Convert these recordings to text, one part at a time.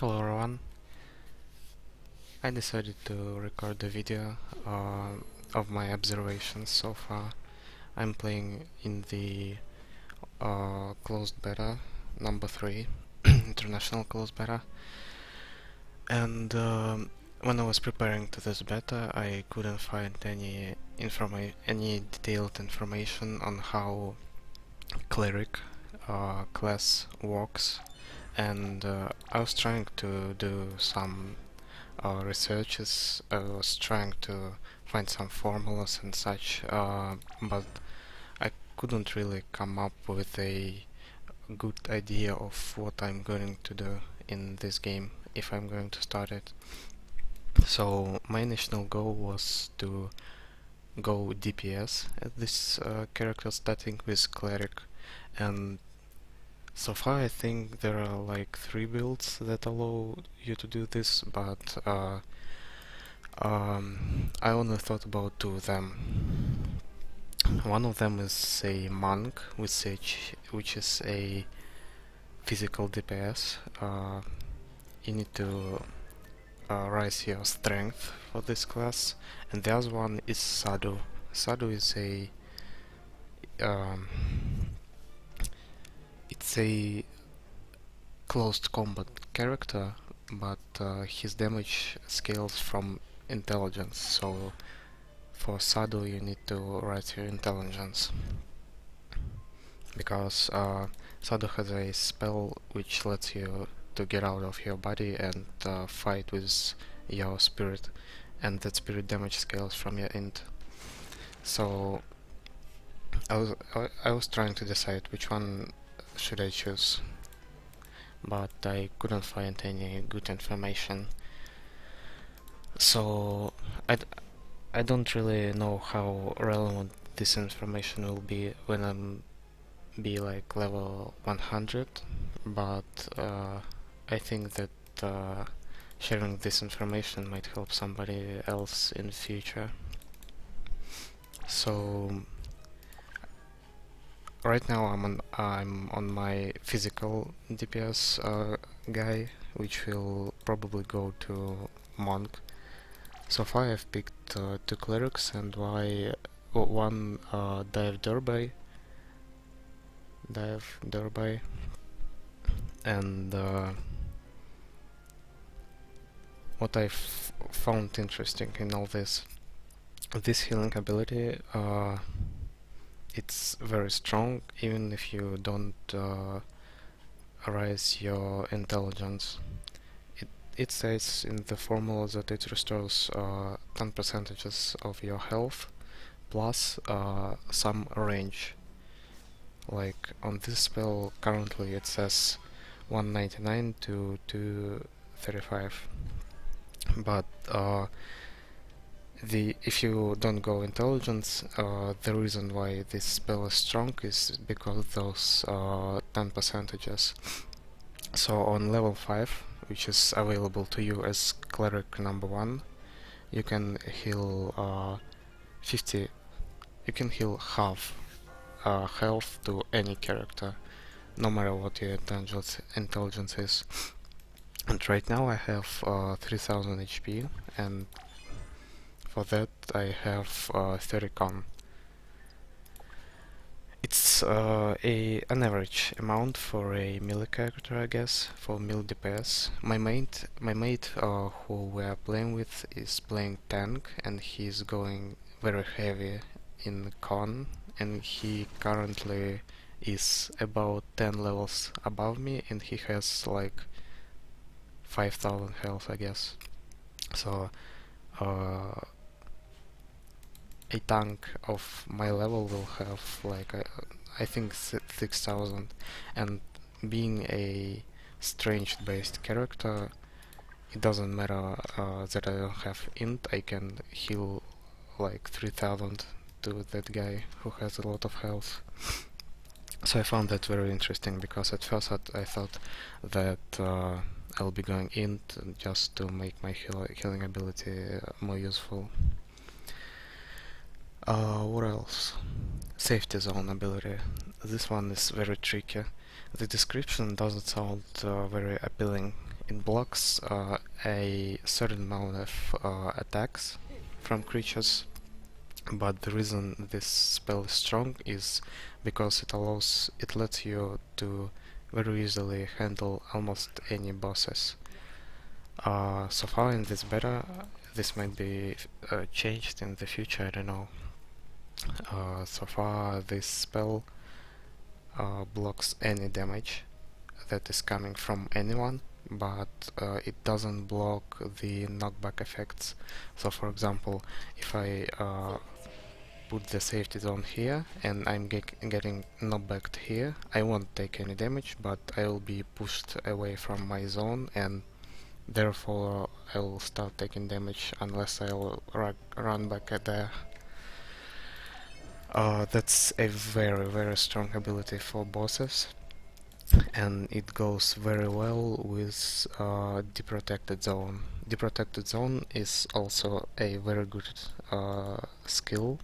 Hello everyone. I decided to record a video of my observations so far. I'm playing in the closed beta number 3, international closed beta, and when I was preparing to this beta I couldn't find any detailed information on how Cleric class works, and I was trying to do some researches. I was trying to find some formulas and such, but I couldn't really come up with a good idea of what I'm going to do in this game if I'm going to start it. So my initial goal was to go DPS at this character starting with Cleric, and so far I think there are like 3 builds that allow you to do this, but I only thought about 2 of them. One of them is a monk with Sage, which is a physical DPS. You need to raise your strength for this class, and the other one is Sadhu. Sadhu is um, it's a closed combat character, but his damage scales from intelligence, so for Sadhu you need to raise your intelligence, because Sadhu has a spell which lets you to get out of your body and fight with your spirit, and that spirit damage scales from your int. So I was trying to decide which one should I choose, but I couldn't find any good information. So I don't really know how relevant this information will be when I'm like level 100, but I think that sharing this information might help somebody else in the future. So right now I'm on my physical DPS guy, which will probably go to monk. So far I've picked 2 clerics and one dive derby, and what I found interesting in all this healing ability, it's very strong even if you don't raise your intelligence. It says in the formula that it restores 10% of your health plus some range. Like on this spell currently it says 199 to 235, but if you don't go intelligence, the reason why this spell is strong is because of those 10%. So on level 5, which is available to you as cleric number 1, you can heal 50. You can heal half health to any character, no matter what your intelligence is. And right now I have 3000 HP, and for that I have 30 con. It's an average amount for a melee character, I guess, for melee DPS. My mate who we are playing with is playing tank, and he's going very heavy in con, and he currently is about 10 levels above me, and he has like 5000 health, I guess. So a tank of my level will have like I think 6000, and being a strength based character, it doesn't matter that I don't have int. I can heal like 3000 to that guy who has a lot of health. So I found that very interesting, because at first I thought that I'll be going int just to make my healing ability more useful. What else? Safety zone ability. This one is very tricky. The description doesn't sound very appealing it blocks a certain amount of attacks from creatures, but the reason this spell is strong is because it lets you to very easily handle almost any bosses. So far in this beta, this might be changed in the future, I don't know. So far this spell blocks any damage that is coming from anyone, but it doesn't block the knockback effects. So for example, if I put the safety zone here and I'm getting knockbacked here, I won't take any damage, but I will be pushed away from my zone, and therefore I will start taking damage unless I will run back at there. That's a very strong ability for bosses, and it goes very well with the protected zone. The protected zone is also a very good skill.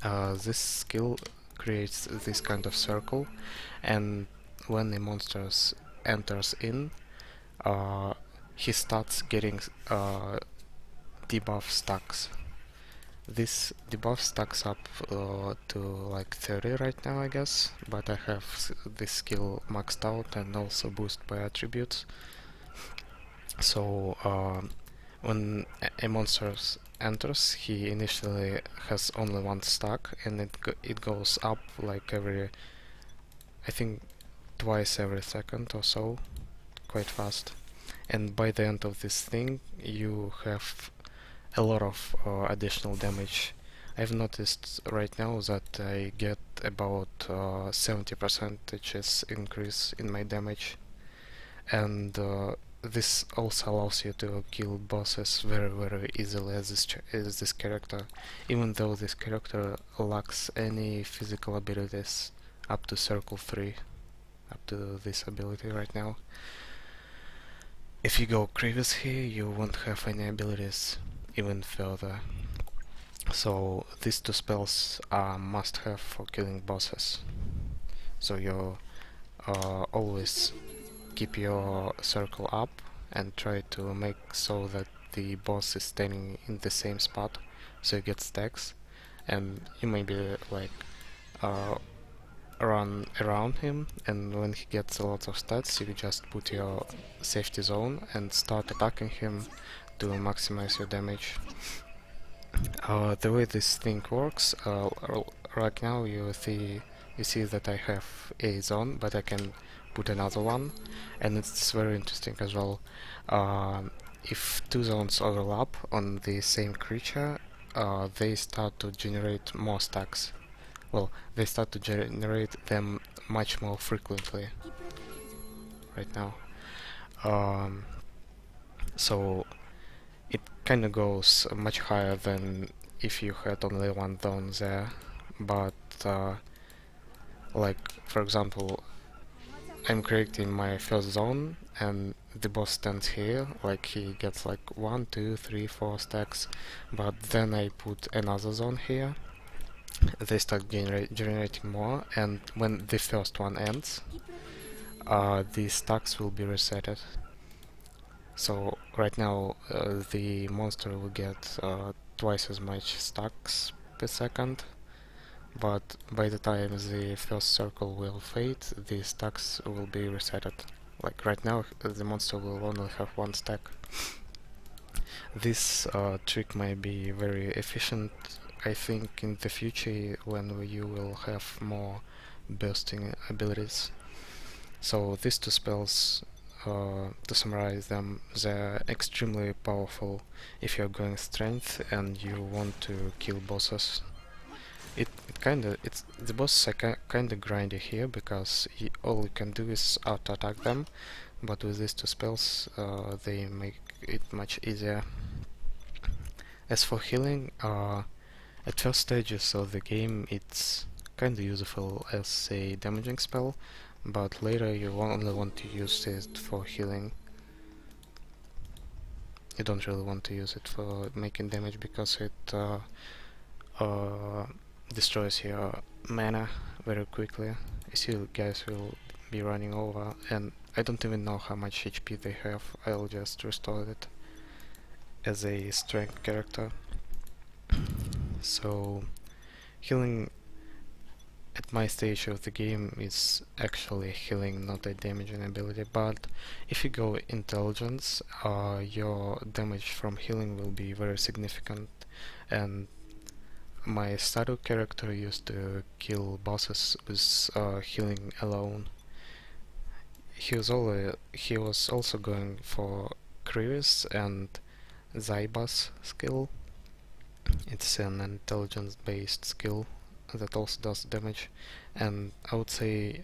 This skill creates this kind of circle, and when a monster enters in, he starts getting debuff stacks. This debuff stacks up to like 30 right now, I guess, but I have this skill maxed out and also boosted by attributes. So when a monster enters, he initially has only one stack, and it goes up like every, I think, twice every second or so, quite fast. And by the end of this thing, you have a lot of additional damage. I've noticed right now that I get about 70% increase in my damage, and this also allows you to kill bosses very easily as this character, even though this character lacks any physical abilities up to Circle 3, up to this ability right now. If you go Crevice here, you won't have any abilities even further. So these two spells are must-have for killing bosses. So you always keep your circle up and try to make so that the boss is standing in the same spot, so you get stacks, and you maybe like run around him, and when he gets a lot of stats, you just put your safety zone and start attacking him to maximize your damage. The way this thing works, right now you see that I have a zone, but I can put another one, and it's very interesting as well. If two zones overlap on the same creature, they start to generate more stacks. Well, they start to generate them much more frequently right now. So it kind of goes much higher than if you had only one zone there, but like for example, I'm creating my first zone and the boss stands here, like he gets like 1, 2, 3, 4 stacks, but then I put another zone here, they start generating more, and when the first one ends, the stacks will be resetted. So right now the monster will get twice as much stacks per second, but by the time the first circle will fade, the stacks will be resetted. Like right now the monster will only have one stack. This trick might be very efficient, I think, in the future when you will have more bursting abilities. So these two spells, to summarize them, they're extremely powerful if you're going strength and you want to kill bosses. The bosses are kinda grindy here because all you can do is auto attack them, but with these two spells they make it much easier. As for healing, at first stages of the game it's kinda useful as a damaging spell, but later you only want to use it for healing. You don't really want to use it for making damage because it destroys your mana very quickly. You see, guys will be running over, and I don't even know how much HP they have. I'll just restore it as a strength character. So healing at my stage of the game is actually healing, not a damaging ability, but if you go intelligence, your damage from healing will be very significant, and my Stardew character used to kill bosses with healing alone. He was also going for Crevice and Zybus skill. It's an intelligence based skill that also does damage, and I would say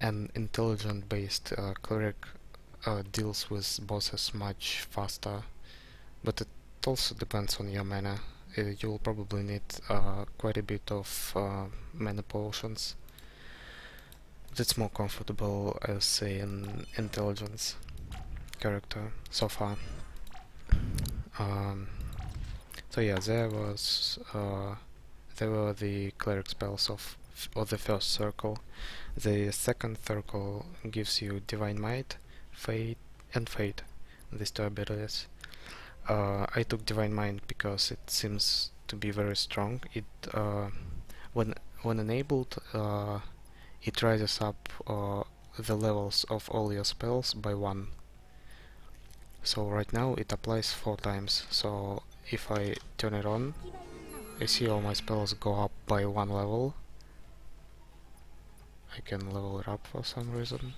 an intelligent based cleric deals with bosses much faster, but it also depends on your mana. You'll probably need quite a bit of mana potions. It's more comfortable as an intelligence character so far. Um, so yeah, there were the cleric spells of the first circle. The second circle gives you Divine Might, Fate, and Fate. These two abilities. I took Divine Might because it seems to be very strong. It when enabled, it rises up the levels of all your spells by 1. So right now it applies 4 times. So if I turn it on, I see all my spells go up by 1 level. I can level it up for some reason.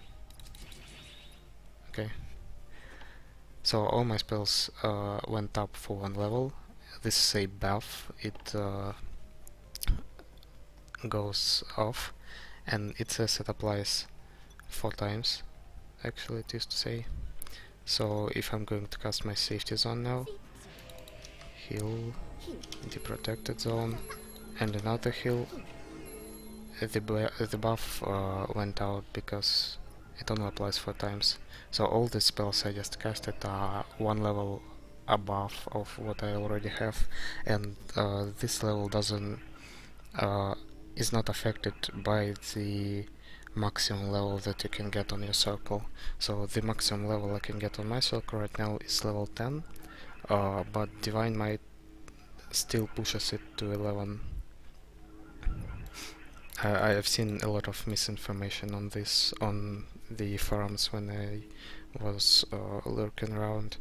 Okay. So all my spells went up for 1 level. This is a buff. It goes off, and it says it applies 4 times. Actually, it used to say. So if I'm going to cast my safety zone now, heal, the protected zone, and another heal, the buff went out because it only applies 4 times. So all the spells I just casted are 1 level above of what I already have, and this level is not affected by the maximum level that you can get on your circle. So the maximum level I can get on my circle right now is level 10, but Divine Might still pushes it to 11. I have seen a lot of misinformation on this on the forums when I was lurking around,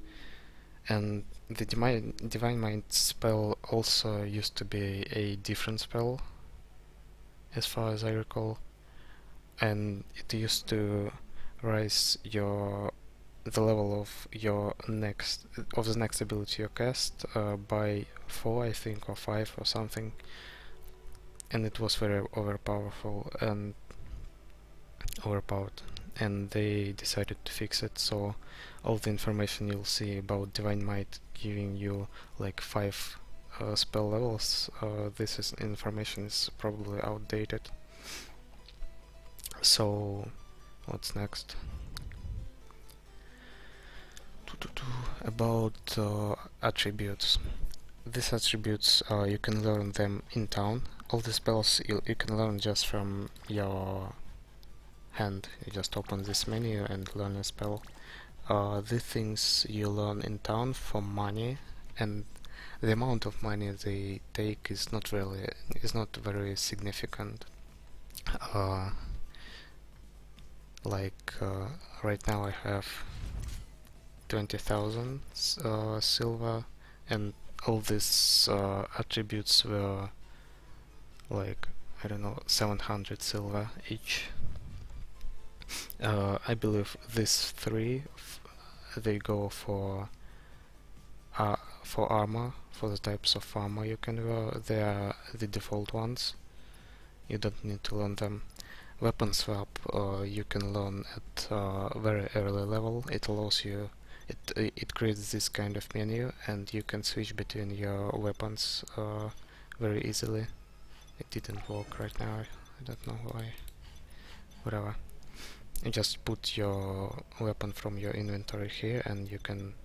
and the Divine Might spell also used to be a different spell as far as I recall, and it used to raise the level of the next ability you cast by 4, I think, or 5 or something, and it was very overpowered, and they decided to fix it. So all the information you'll see about Divine Might giving you like 5 spell levels, information is probably outdated. So what's next? About attributes. These attributes, you can learn them in town. All the spells you can learn just from your hand. You just open this menu and learn a spell. The things you learn in town for money, and the amount of money they take is not very significant. Right now I have 20,000 silver, and all these attributes were like, I don't know, 700 silver each. I believe these 3 they go for armor, for the types of armor you can wear. They are the default ones. You don't need to learn them. Weapon swap you can learn at very early level. It allows you. It creates this kind of menu, and you can switch between your weapons very easily. It didn't work right now. I don't know why. Whatever. You just put your weapon from your inventory here, and you can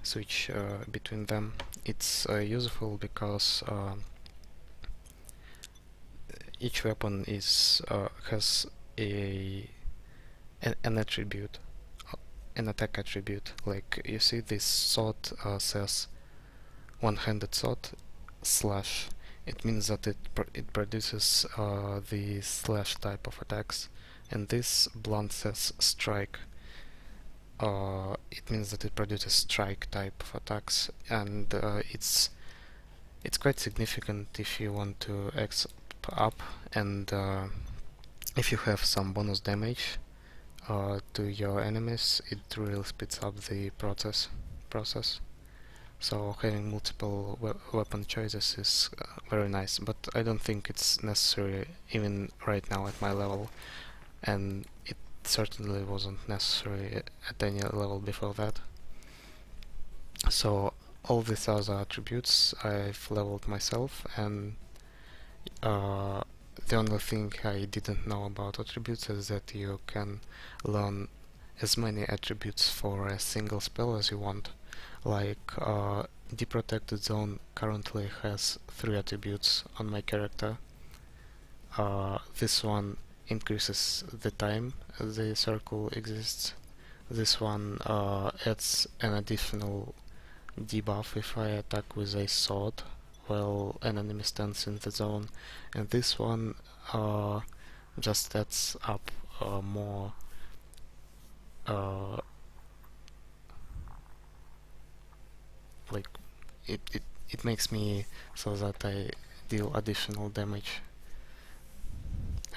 switch between them. It's useful because each weapon has an attribute. an attack attribute. Like you see this sword says one-handed sword slash. It means that it produces the slash type of attacks, and this blunt says strike. It means that it produces strike type of attacks, and it's quite significant if you want to X up, and if you have some bonus damage to your enemies, it really speeds up the process. So having multiple weapon choices is very nice, but I don't think it's necessary even right now at my level, and it certainly wasn't necessary at any level before that. So all these other attributes I've leveled myself, and the only thing I didn't know about attributes is that you can learn as many attributes for a single spell as you want. Like the protected zone currently has 3 attributes on my character. This one increases the time the circle exists. This one adds an additional debuff if I attack with a sword while an enemy stands in the zone, and this one just adds up more like it makes me so that I deal additional damage.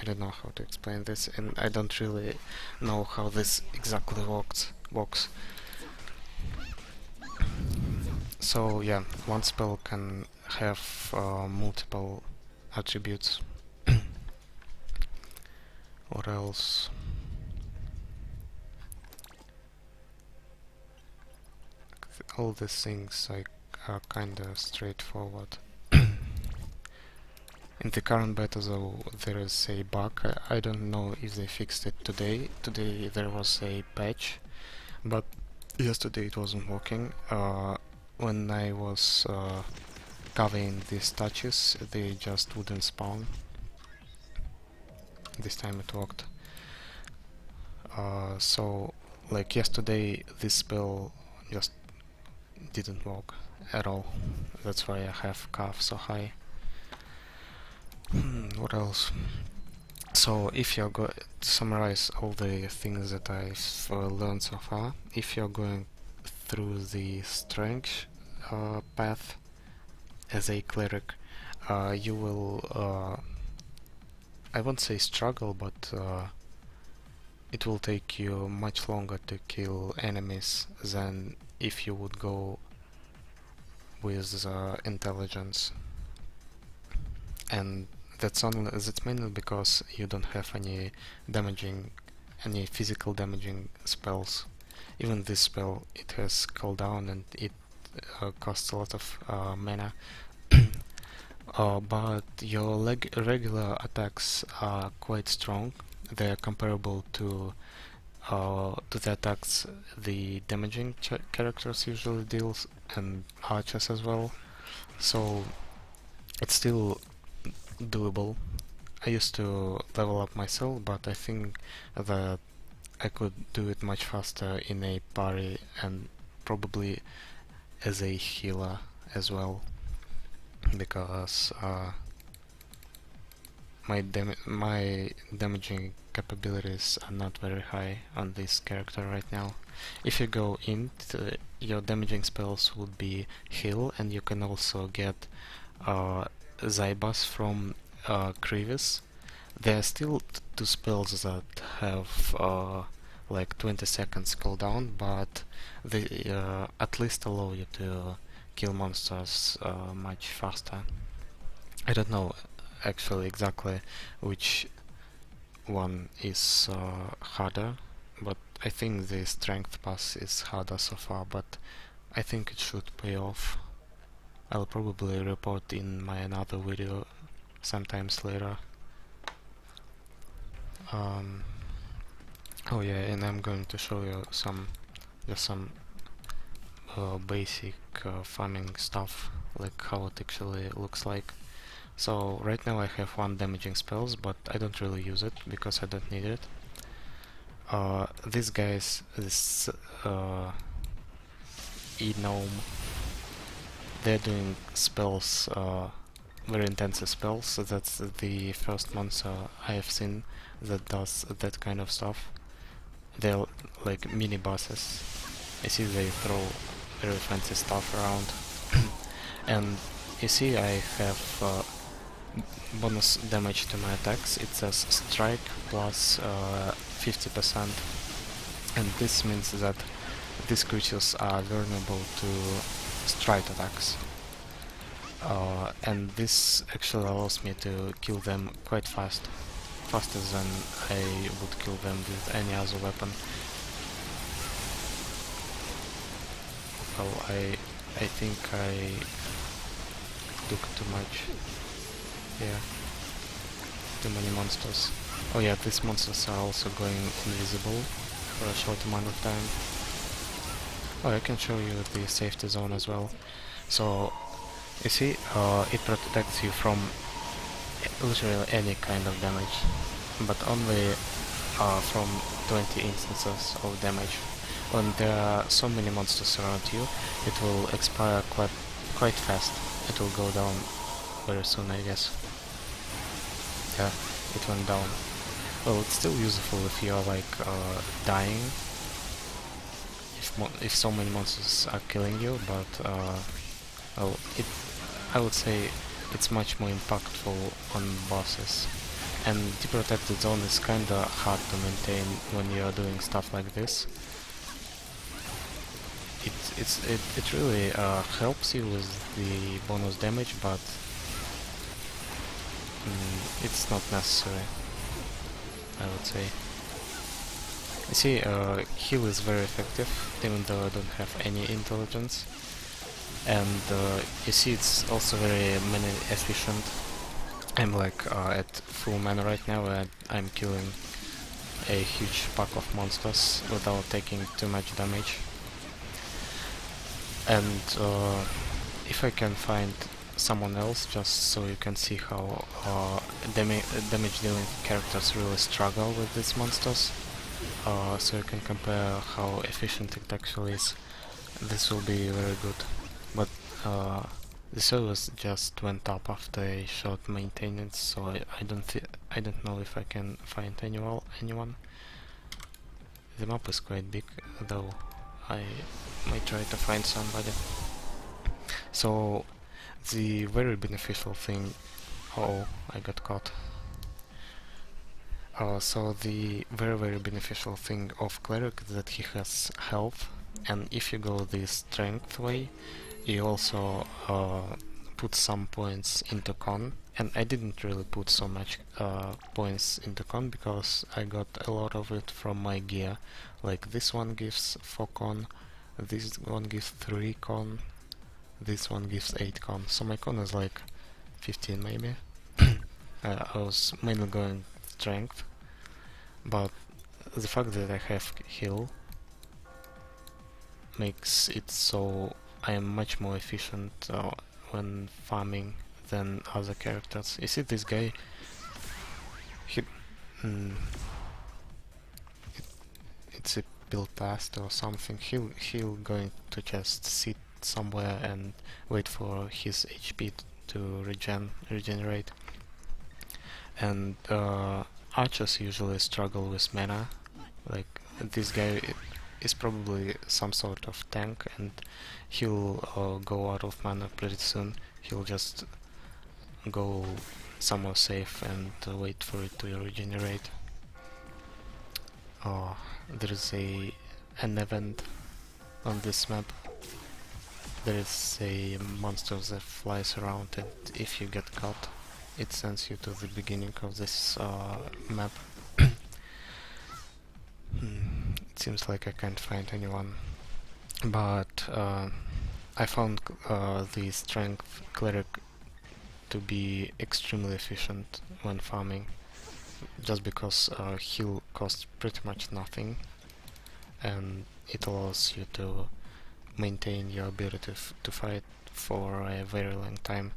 I don't know how to explain this, and I don't really know how this exactly works. So yeah, one spell can have multiple attributes. What else? All these things are kinda straightforward. In the current beta though, there is a bug. I don't know if they fixed it today. Today there was a patch, but yesterday it wasn't working. When I was covering these statues, they just wouldn't spawn. This time it worked. So, like yesterday, this spell just didn't work at all. That's why I have calf so high. What else? So, if you're to summarize all the things that I've learned so far, if you're going through the strength path as a cleric, you will, I won't say struggle, but it will take you much longer to kill enemies than if you would go with intelligence. And that's mainly because you don't have any physical damaging spells. Even this spell, it has cooldown and it costs a lot of mana. But your regular attacks are quite strong. They are comparable to the attacks the damaging characters usually deals, and archers as well. So it's still doable. I used to level up myself, but I think that I could do it much faster in a party and probably as a healer as well, because my damaging capabilities are not very high on this character right now. If you go in, your damaging spells would be heal, and you can also get Zybus from Crevice. There are still 2 spells that have like 20 seconds cooldown, but they at least allow you to kill monsters much faster. I don't know actually exactly which one is harder, but I think the strength pass is harder so far, but I think it should pay off. I'll probably report in my another video sometimes later. Oh yeah, and I'm going to show you some basic farming stuff, like how it actually looks like. So right now I have 1 damaging spells, but I don't really use it because I don't need it. these guys, this E-gnome, they're doing spells, very intensive spells. So that's the first monster I have seen that does that kind of stuff. They're like mini bosses. I see they throw very fancy stuff around. And you see I have bonus damage to my attacks. It says strike plus 50%, and this means that these creatures are vulnerable to strike attacks. And this actually allows me to kill them quite fast, faster than I would kill them with any other weapon. Well, I think I took too much. Yeah, too many monsters. Oh yeah, these monsters are also going invisible for a short amount of time. Oh, I can show you the safety zone as well. So, you see, it protects you from literally any kind of damage, but only from 20 instances of damage. When there are so many monsters around you, it will expire quite fast. It will go down very soon, I guess. Yeah, it went down. Well, it's still useful if you are like dying, if so many monsters are killing you, but well, I would say it's much more impactful on bosses. And the protected zone is kinda hard to maintain when you are doing stuff like this. It really helps you with the bonus damage, but it's not necessary, I would say. You see, heal is very effective, even though I don't have any intelligence. And you see, it's also very mana efficient. I'm like at full mana right now, and I'm killing a huge pack of monsters without taking too much damage. And if I can find someone else, just so you can see how damage dealing characters really struggle with these monsters, so you can compare how efficient it actually is, this will be very good. But the service just went up after a short maintenance, so I don't know if I can find anyone. The map is quite big, though I might try to find somebody. So the very beneficial thing... Oh, I got caught. So the very beneficial thing of Cleric is that he has health, and if you go the strength way, you also put some points into con. And I didn't really put so much points into con because I got a lot of it from my gear. Like this one gives 4 con, this one gives 3 con, this one gives 8 con. So my con is like 15 maybe. I was mainly going strength, but the fact that I have heal makes it so I am much more efficient when farming than other characters. You see this guy? He... it's a build past or something. He'll going to just sit somewhere and wait for his HP to regenerate. And archers usually struggle with mana. Like this guy is probably some sort of tank, and he'll go out of mana pretty soon. He'll just go somewhere safe and wait for it to regenerate. There is an event on this map. There is a monster that flies around, and if you get caught, it sends you to the beginning of this map. It seems like I can't find anyone, but I found the strength cleric to be extremely efficient when farming, just because heal costs pretty much nothing, and it allows you to maintain your ability to fight for a very long time.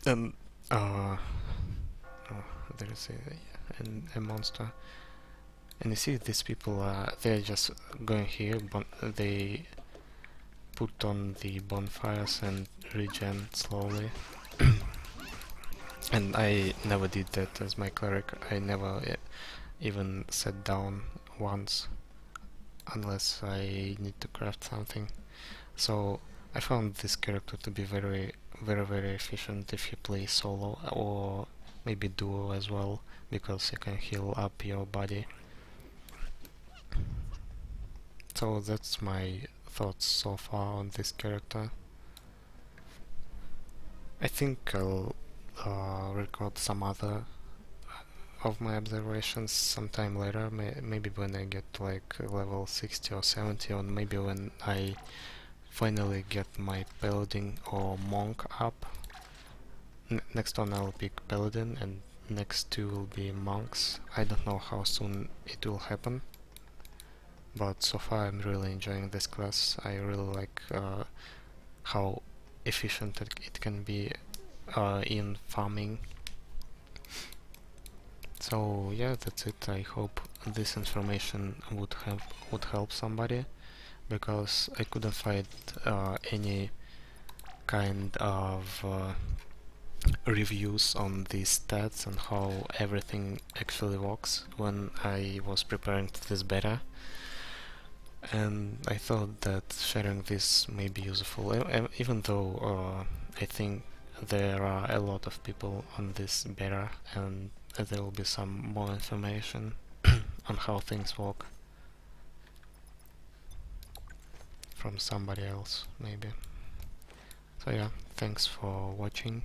And there is a monster. And you see these people, they're just going here, but they put on the bonfires and regen slowly. And I never did that as my cleric. I never even sat down once unless I need to craft something. So I found this character to be very efficient if you play solo or maybe duo as well, because you can heal up your body. So that's my thoughts so far on this character. I think I'll record some other of my observations sometime later, maybe when I get like level 60 or 70, or maybe when I finally get my paladin or monk up. Next one I'll pick paladin and next two will be monks. I don't know how soon it will happen, but so far I'm really enjoying this class. I really like how efficient it can be in farming. So yeah, that's it. I hope this information would help somebody, because I couldn't find any kind of reviews on the stats and how everything actually works when I was preparing for this beta. And I thought that sharing this may be useful, even though I think there are a lot of people on this beta, and there will be some more information on how things work from somebody else, maybe. So yeah, thanks for watching.